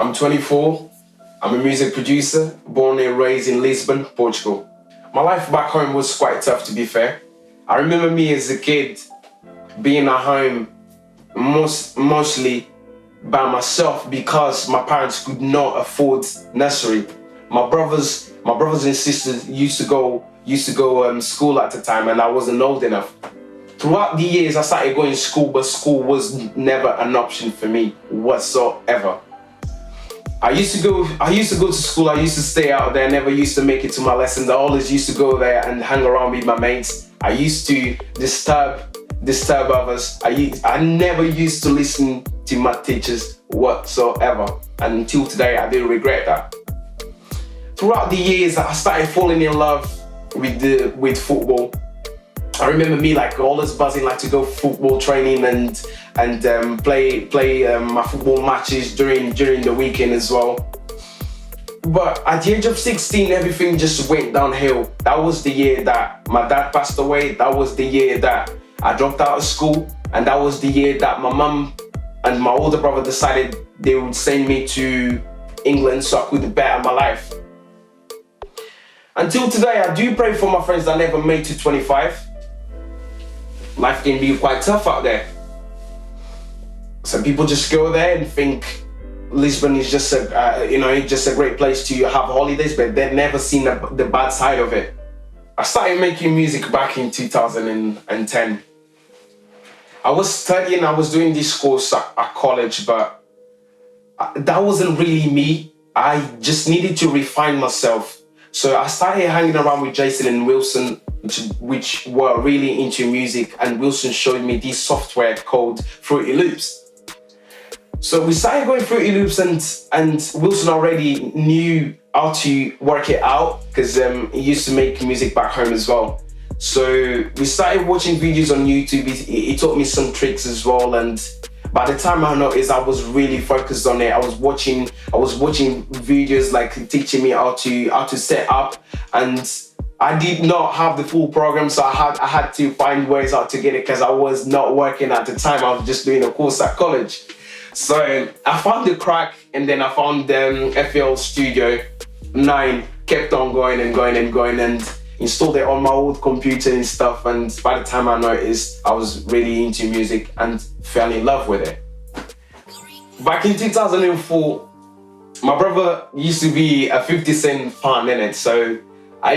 I'm 24. I'm a music producer, born and raised in Lisbon, Portugal. My life back home was quite tough, to be fair. I remember me as a kid being at home mostly by myself because my parents could not afford nursery. My brothers and sisters used to go school at the time, and I wasn't old enough. Throughout the years, I started going to school, but school was never an option for me whatsoever. I used to go to school. I used to stay out there. Never used to make it to my lessons. I always used to go there and hang around with my mates. I used to disturb others. I never used to listen to my teachers whatsoever. And until today, I do regret that. Throughout the years, I started falling in love with football. I remember me always buzzing to go football training and play my football matches during the weekend as well. But at the age of 16, everything just went downhill. That was the year that my dad passed away. That was the year that I dropped out of school. And that was the year that my mum and my older brother decided they would send me to England so I could better my life. Until today, I do pray for my friends that never made to 25. Life can be quite tough out there. Some people just go there and think Lisbon is just a great place to have holidays, but they've never seen the bad side of it. I started making music back in 2010. I was studying, I was doing this course at college, but that wasn't really me. I just needed to refine myself. So I started hanging around with Jason and Wilson, which were really into music, and Wilson showed me this software called Fruity Loops. So we started going Fruity Loops, and Wilson already knew how to work it out because he used to make music back home as well. So we started watching videos on YouTube. He taught me some tricks as well, and by the time I noticed, I was really focused on it. I was watching videos teaching me how to set up, and I did not have the full program, so I had to find ways how to get it because I was not working at the time. I was just doing a course at college. So I found the crack, and then I found FL Studio 9, kept on going and installed it on my old computer and stuff. And by the time I noticed, I was really into music and fell in love with it. Back in 2004, my brother used to be a 50 Cent fan, innit? So I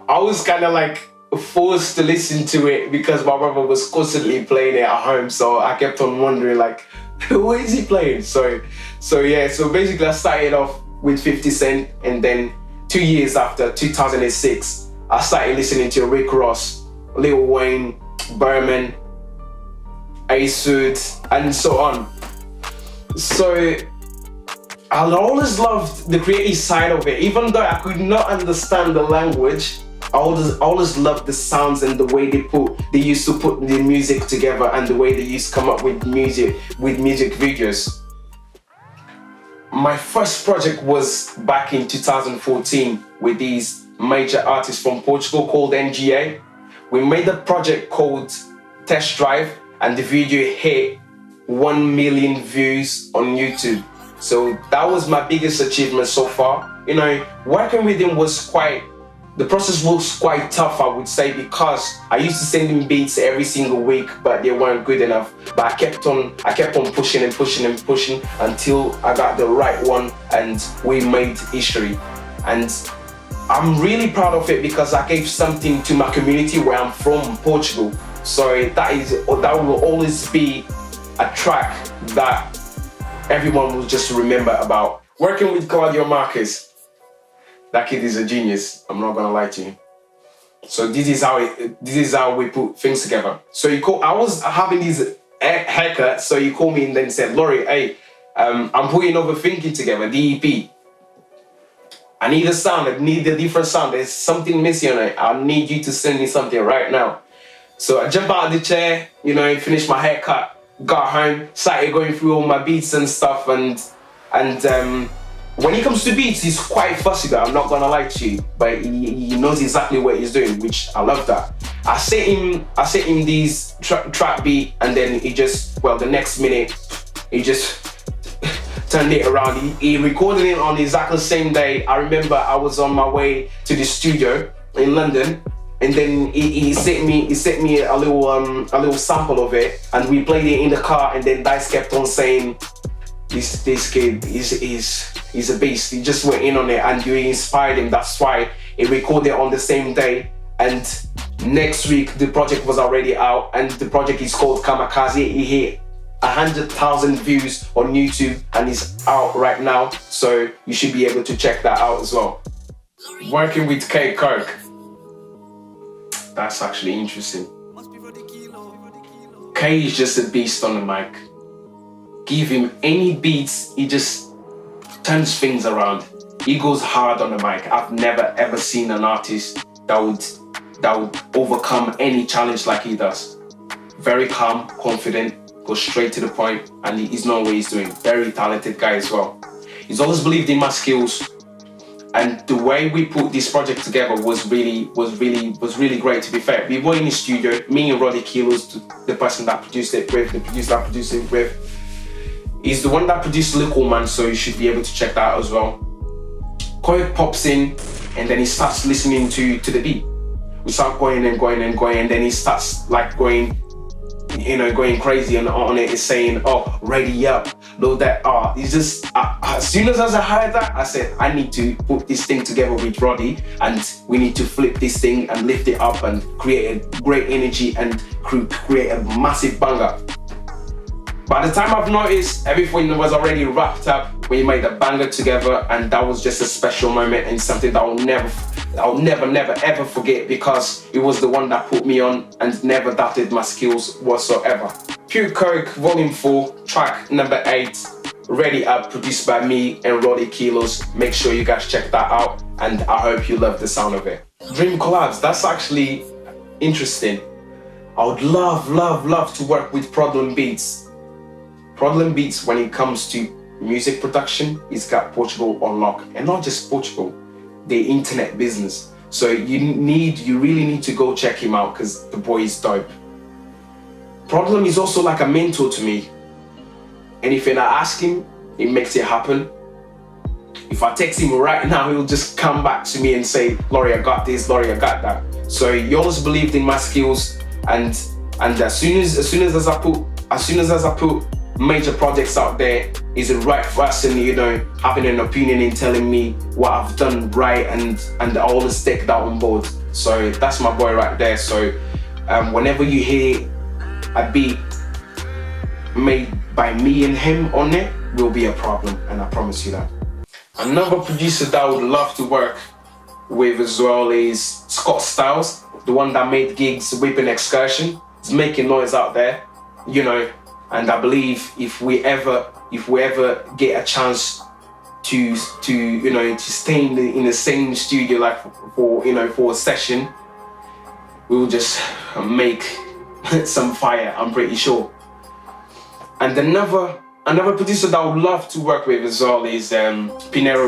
was kind of forced to listen to it because my brother was constantly playing it at home. So I kept on wondering who is he playing? So basically I started off with 50 Cent, and then 2 years after, 2006, I started listening to Rick Ross, Lil Wayne, Berman, A-Sud, and so on. So I always loved the creative side of it. Even though I could not understand the language, I always loved the sounds and the way they used to put the music together, and the way they used to come up with music videos. My first project was back in 2014 with these major artists from Portugal called NGA. We made a project called Test Drive, and the video hit 1 million views on YouTube. So that was my biggest achievement so far. Working with him the process was quite tough, I would say, because I used to send him beats every single week, but they weren't good enough. But I kept on pushing until I got the right one, and we made history. And I'm really proud of it because I gave something to my community where I'm from, Portugal. So that will always be a track that everyone will just remember about. Working with Claudio Marques, that kid is a genius, I'm not gonna lie to you. So this is how we put things together. So I was having this haircut, so you called me and then said, Lory, hey, I'm putting Overthinking together, the EP. I need a sound, I need a different sound, there's something missing on it. I need you to send me something right now. So I jumped out of the chair, finished my haircut, got home, started going through all my beats and stuff, and when it comes to beats, he's quite fussy though, I'm not gonna lie to you, but he knows exactly what he's doing, which I love that. I set him these trap beat, and then the next minute, he just turned it around. He recorded it on exactly the same day. I remember I was on my way to the studio in London, and then he sent me a little sample of it, and we played it in the car. And then Dice kept on saying, "This kid is a beast." He just went in on it, and you inspired him. That's why he recorded it on the same day. And next week the project was already out, and the project is called Kamikaze. He hit 100,000 views on YouTube and is out right now, so you should be able to check that out as well. Working with K Kirk, that's actually interesting. K is just a beast on the mic. Give him any beats, he just turns things around. He goes hard on the mic. I've never ever seen an artist that would overcome any challenge like he does. Very calm, confident, goes straight to the point, and he's known what he's doing. Very talented guy as well. He's always believed in my skills, and the way we put this project together was really great. To be fair, we were in the studio, me and Lory Beatz, the person that produced it with, the producer that produced it with. He's the one that produced Little Man, so you should be able to check that out as well. Koy pops in, and then he starts listening to the beat. We start going and going and going, and then he starts like going crazy on it. He's saying, "Oh, ready up, load that." He's just as soon as I heard that, I said, I need to put this thing together with Roddy, and we need to flip this thing and lift it up and create a great energy and create a massive banger. By the time I've noticed, everything was already wrapped up. We made a banger together, and that was just a special moment and something that I'll never ever forget, because it was the one that put me on and never doubted my skills whatsoever. K Kirk Volume 4, track number 8, Ready Up, produced by me and Lory Beatz. Make sure you guys check that out, and I hope you love the sound of it. Dream collabs, that's actually interesting. I would love to work with Problem Beats. Problem Beats, when it comes to music production, he's got Portugal on lock, and not just Portugal, the internet business. So you really need to go check him out, because the boy is dope. Problem is also like a mentor to me. Anything I ask him, he makes it happen. If I text him right now, he'll just come back to me and say, "Lory, I got this, Lory, I got that." So he always believed in my skills, and as soon as I put major projects out there, is the right person, having an opinion and telling me what I've done right, and I always take that on board. So that's my boy right there. So whenever you hear a beat made by me and him on it, will be a problem, and I promise you that. Another producer that I would love to work with as well is Scott Styles, the one that made Gigs Whipping Excursion. He's making noise out there, and I believe if we ever get a chance to stay in the same studio, like for a session, we will just make some fire, I'm pretty sure. And another producer that I would love to work with as well is Lory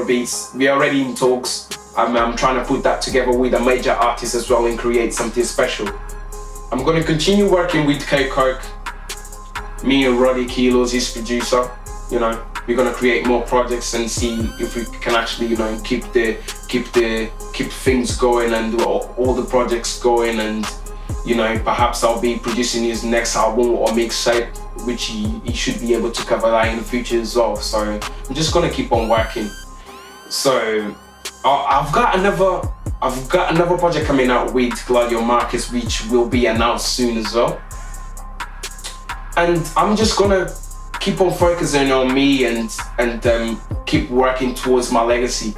Beatz. We're already in talks. I'm trying to put that together with a major artist as well and create something special. I'm going to continue working with K Kirk. Me and Lory Beatz, his producer. We're gonna create more projects and see if we can actually, keep things going and do all the projects going, and perhaps I'll be producing his next album or mixtape, which he should be able to cover that in the future as well. So I'm just gonna keep on working. So I've got another project coming out with Claudio Marquez, which will be announced soon as well. And I'm just gonna keep on focusing on me and keep working towards my legacy.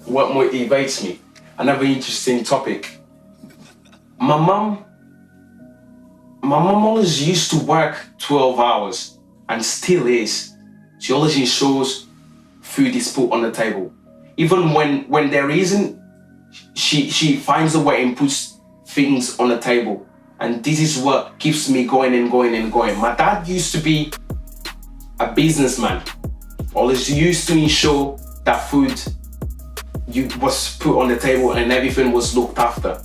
What motivates me? Another interesting topic. My mom always used to work 12 hours and still is. She always ensures food is put on the table. Even when there isn't, she finds a way and puts things on the table. And this is what keeps me going and going and going. My dad used to be a businessman. Always used to ensure that food was put on the table and everything was looked after.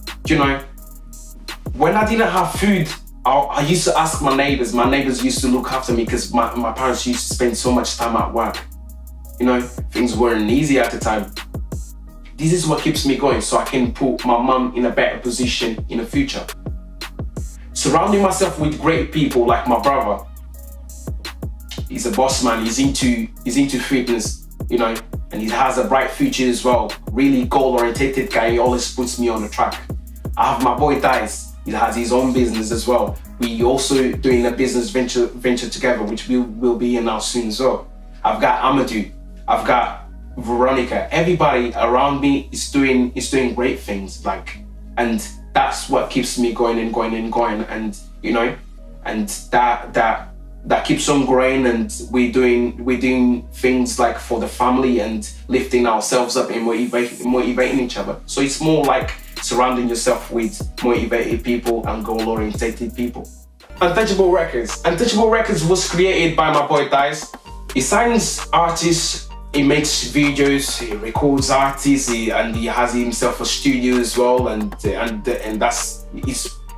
When I didn't have food, I used to ask my neighbors. My neighbors used to look after me because my parents used to spend so much time at work. You know, things weren't easy at the time. This is what keeps me going, so I can put my mum in a better position in the future. Surrounding myself with great people like my brother. He's a boss man, he's into fitness, you know, and he has a bright future as well. Really goal-oriented guy, he always puts me on the track. I have my boy Dice, he has his own business as well. We also doing a business venture together, which we will be in now soon as well. I've got Amadou, I've got Veronica. Everybody around me is doing great things, like, and that's what keeps me going and going and going, and you know, and that keeps on growing, and we're doing things like for the family and lifting ourselves up and motivating each other. So it's more like surrounding yourself with motivated people and goal-oriented people. Untouchables Records. Untouchables Records was created by my boy Dice. He signs artists, he makes videos, he records artists, and he has himself a studio as well, and that's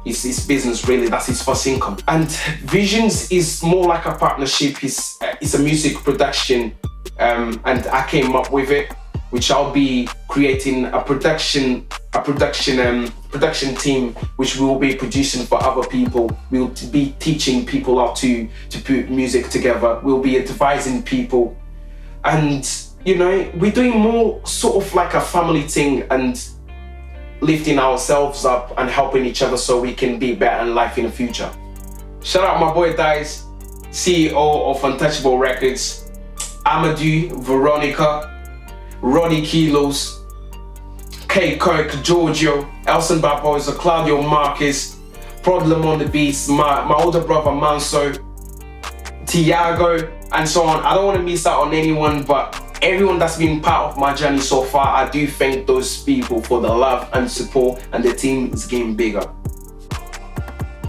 his business really. That's his first income. And Visions is more like a partnership. It's a music production, and I came up with it, which I'll be creating a production team, which we will be producing for other people. We'll be teaching people how to put music together. We'll be advising people. And, you know, we're doing more sort of like a family thing and lifting ourselves up and helping each other so we can be better in life in the future. Shout out my boy Dice, CEO of Untouchables Records, Amadou, Veronica, Ronnie Kilos, K Kirk, Giorgio, Elson Barbosa, Claudio Marquez, Problem on the Beats, my older brother Manso, Tiago, and so on. I don't want to miss out on anyone, but everyone that's been part of my journey so far, I do thank those people for the love and support, and the team is getting bigger.